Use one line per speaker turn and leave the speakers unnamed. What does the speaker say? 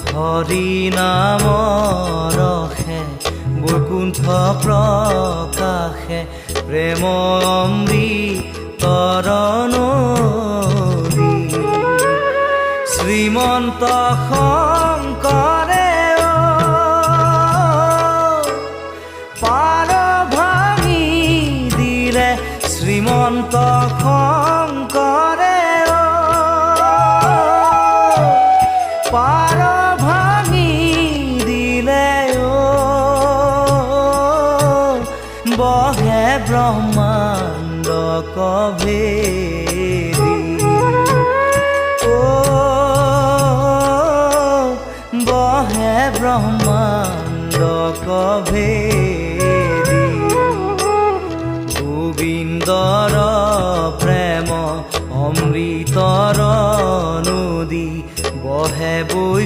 হৰি নাম ৰসে বৈকুণ্ঠ প্ৰকাশে প্ৰেম অমৃতৰ নদী শ্ৰীমন্ত শংকৰে পাৰ ভাঙি দিলে শ্ৰীমন্ত শংকৰে পাৰ ভাঙি দিলে বহে ব্ৰহ্মাণ্ড কভেদি বহে ব্ৰহ্মাণ্ড কভেদি গোবিন্দৰ প্ৰেম অমৃতৰ নদী বহে বৈ